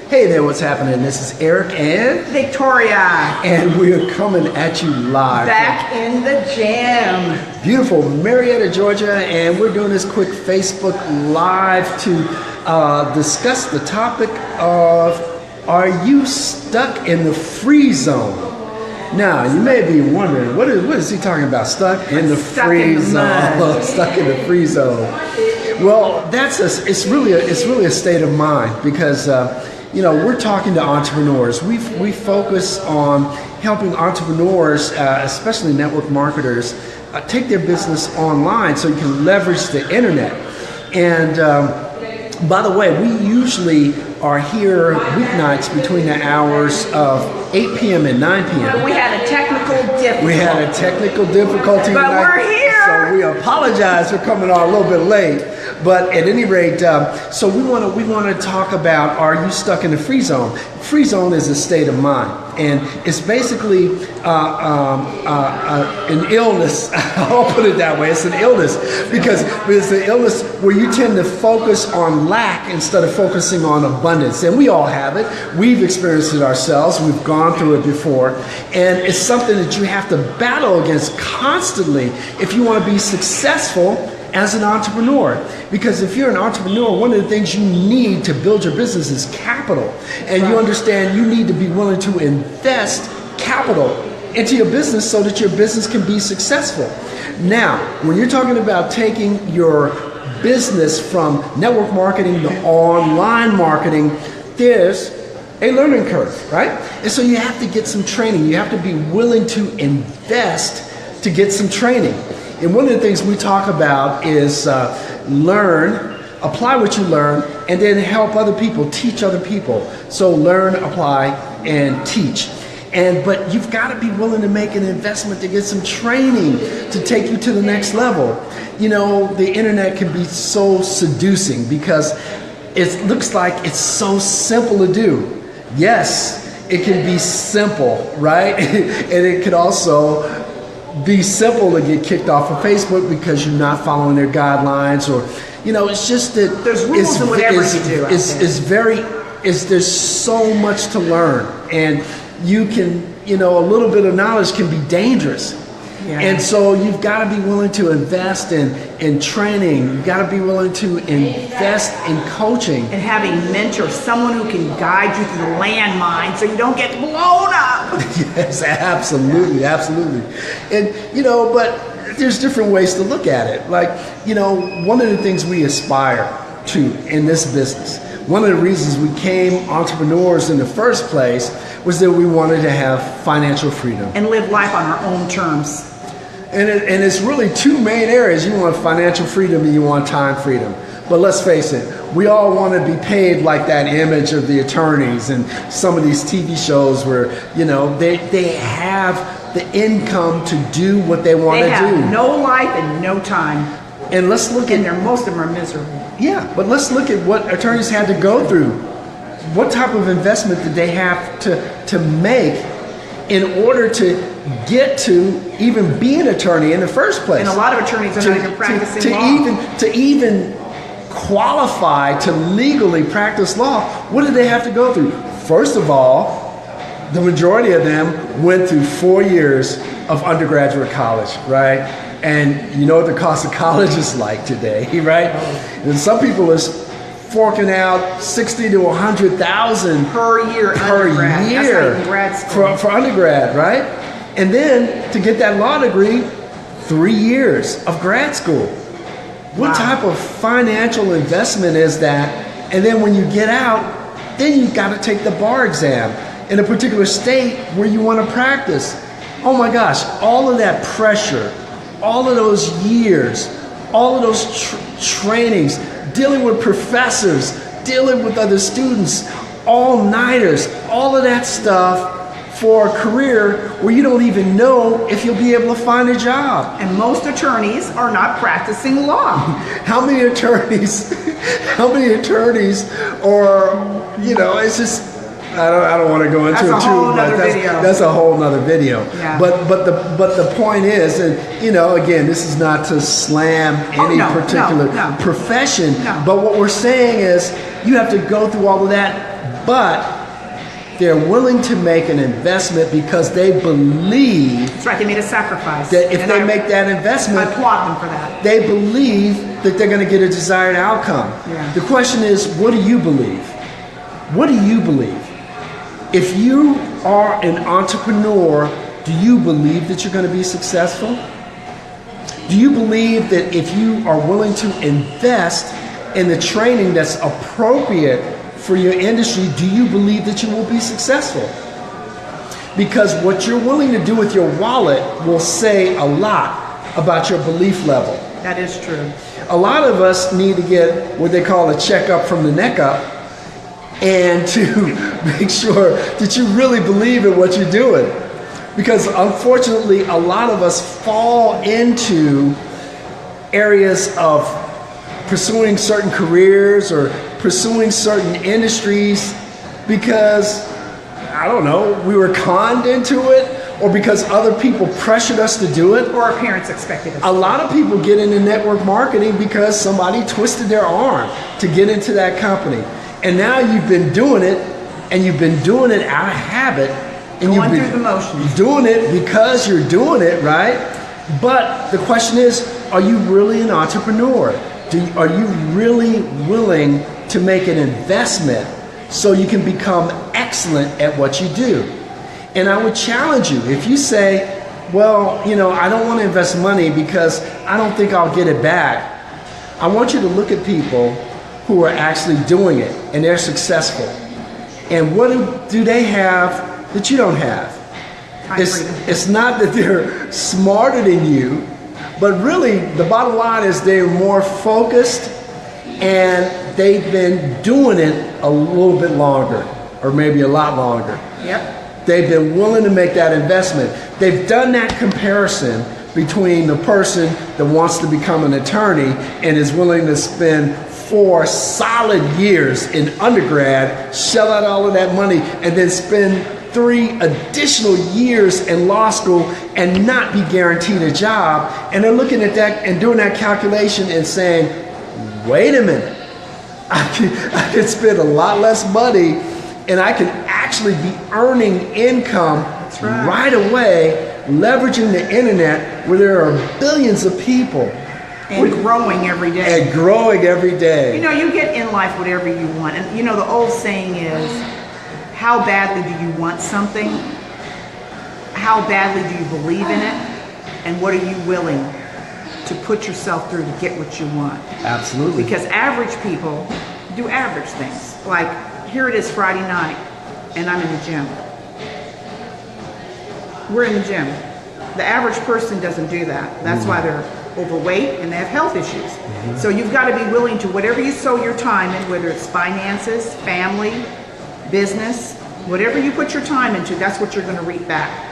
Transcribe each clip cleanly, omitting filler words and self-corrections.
Hey there, what's happening? This is Eric and Victoria. And we are coming at you live. Back in the gym. Beautiful Marietta, Georgia, and we're doing this quick Facebook Live to discuss the topic of, are you stuck in the free zone? Now, you may be wondering, what is he talking about? Stuck in the free zone. Stuck in the free zone. Well, it's really a state of mind because we're talking to entrepreneurs. We focus on helping entrepreneurs, especially network marketers, take their business online so you can leverage the internet. And by the way, we usually are here weeknights between the hours of 8 p.m. and 9 p.m. We had a technical difficulty. But tonight, we're here. So we apologize for coming on a little bit late. But at any rate, so we want to talk about, are you stuck in the free zone? Free zone is a state of mind, and it's basically an illness. I'll put it that way. It's an illness because it's an illness where you tend to focus on lack instead of focusing on abundance. And we all have it. We've experienced it ourselves. We've gone through it before, and it's something that you have to battle against constantly if you want to be successful as an entrepreneur. Because if you're an entrepreneur, one of the things you need to build your business is capital. And you understand you need to be willing to invest capital into your business so that your business can be successful. Now, when you're talking about taking your business from network marketing to online marketing, there's a learning curve, right? And so you have to get some training. You have to be willing to invest to get some training. And one of the things we talk about is learn, apply what you learn, and then help other people, teach other people. So learn, apply, and teach. But you've got to be willing to make an investment to get some training to take you to the next level. You know, the internet can be so seducing because it looks like it's so simple to do. Yes, it can be simple, right? And it could also be simple to get kicked off of Facebook because you're not following their guidelines, or it's just that there's rules in whatever you do. There's so much to learn, and you can a little bit of knowledge can be dangerous. Yeah. And so you've got to be willing to invest in training. You've got to be willing to invest in coaching. And having mentors, someone who can guide you through the landmine so you don't get blown up. Yes, absolutely. And, but there's different ways to look at it. Like, one of the things we aspire to in this business, one of the reasons we became entrepreneurs in the first place was that we wanted to have financial freedom. And live life on our own terms. And it's really two main areas. You want financial freedom and you want time freedom. But let's face it, we all want to be paid like that image of the attorneys and some of these TV shows where, they have the income to do what they want to do. They have no life and no time. And let's look at... And most of them are miserable. Yeah, but let's look at what attorneys had to go through. What type of investment did they have to make in order to get to even be an attorney in the first place? And a lot of attorneys are not even practicing law. To even qualify to legally practice law, what did they have to go through? First of all, the majority of them went through 4 years of undergraduate college, right? And you know what the cost of college is like today, right? And some people are forking out $60,000 to $100,000 per year for undergrad, right? And then to get that law degree, 3 years of grad school. What type of financial investment is that? And then when you get out, then you've got to take the bar exam in a particular state where you want to practice. Oh my gosh, all of that pressure, all of those years, all of those trainings, dealing with professors, dealing with other students, all-nighters, all of that stuff for a career where you don't even know if you'll be able to find a job. And most attorneys are not practicing law. How many attorneys are, it's just, I don't want to go into it too much. That's a whole nother video. Yeah. But the point is, and again, this is not to slam any particular profession. No. But what we're saying is, you have to go through all of that but they're willing to make an investment because they believe. That's right. They made a sacrifice. That if they make that investment, I applaud them for that. They believe that they're going to get a desired outcome. Yeah. The question is, what do you believe? What do you believe? If you are an entrepreneur, do you believe that you're going to be successful? Do you believe that if you are willing to invest in the training that's appropriate for your industry, do you believe that you will be successful? Because what you're willing to do with your wallet will say a lot about your belief level. That is true. A lot of us need to get what they call a checkup from the neck up, and to make sure that you really believe in what you're doing. Because unfortunately, a lot of us fall into areas of pursuing certain careers or pursuing certain industries because, I don't know, we were conned into it, or because other people pressured us to do it. Or our parents expected us. A lot of people get into network marketing because somebody twisted their arm to get into that company. And now you've been doing it, and you've been doing it out of habit. And Going through the motions. Doing it because you're doing it, right? But the question is, are you really an entrepreneur? Are you really willing to make an investment so you can become excellent at what you do? And I would challenge you, if you say, well, I don't want to invest money because I don't think I'll get it back. I want you to look at people who are actually doing it and they're successful. And what do they have that you don't have? It's not that they're smarter than you, but really the bottom line is they're more focused and they've been doing it a little bit longer, or maybe a lot longer. Yep. They've been willing to make that investment. They've done that comparison between the person that wants to become an attorney and is willing to spend 4 solid years in undergrad, shell out all of that money, and then spend 3 additional years in law school and not be guaranteed a job. And they're looking at that and doing that calculation and saying, wait a minute, I can spend a lot less money and I can actually be earning income right away, leveraging the internet where there are billions of people. And growing every day. And growing every day. You get in life whatever you want. And the old saying is, how badly do you want something? How badly do you believe in it? And what are you willing to put yourself through to get what you want? Absolutely. Because average people do average things. Like, here it is Friday night, and I'm in the gym. We're in the gym. The average person doesn't do that. That's why they're overweight and they have health issues. So you've got to be willing to, whatever you sow your time in, whether it's finances, family, business, whatever you put your time into, that's what you're going to reap back.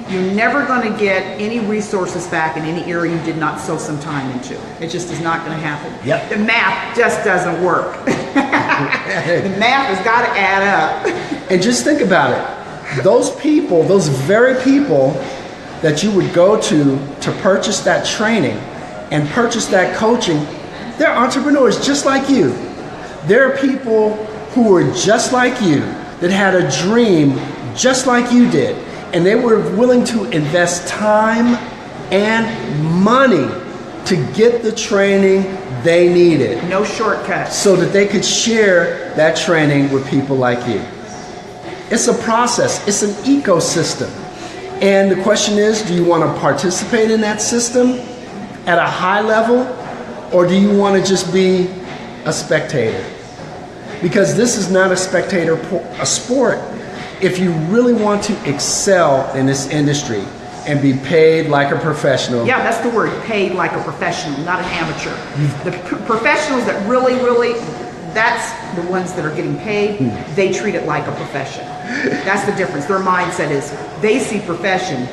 You're never going to get any resources back in any area you did not sow some time into. It just is not going to happen. Yep. The math just doesn't work. The math has got to add up. And just think about it. Those people, those very people that you would go to purchase that training and purchase that coaching, they're entrepreneurs just like you. There are people who are just like you that had a dream just like you did, and they were willing to invest time and money to get the training they needed. No shortcuts. So that they could share that training with people like you. It's a process. It's an ecosystem. And the question is, do you want to participate in that system at a high level, or do you want to just be a spectator? Because this is not a sport. If you really want to excel in this industry and be paid like a professional. Yeah, that's the word, paid like a professional, not an amateur. The professionals that really, that's the ones that are getting paid, they treat it like a profession. That's the difference. Their mindset is, they see profession,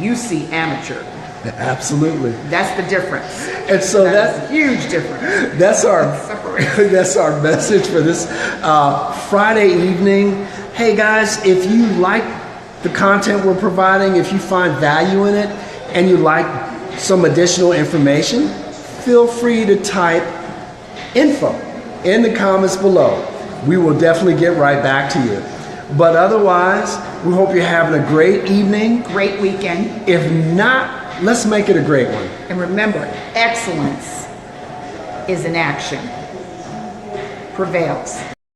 you see amateur. Absolutely. That's the difference. And so that's a huge difference. That's our message for this Friday evening. Hey guys, if you like the content we're providing, if you find value in it, and you like some additional information, feel free to type info in the comments below. we will definitely get right back to you. But otherwise, we hope you're having a great evening. Great weekend. If not, let's make it a great one. And remember, excellence is in action. Prevails.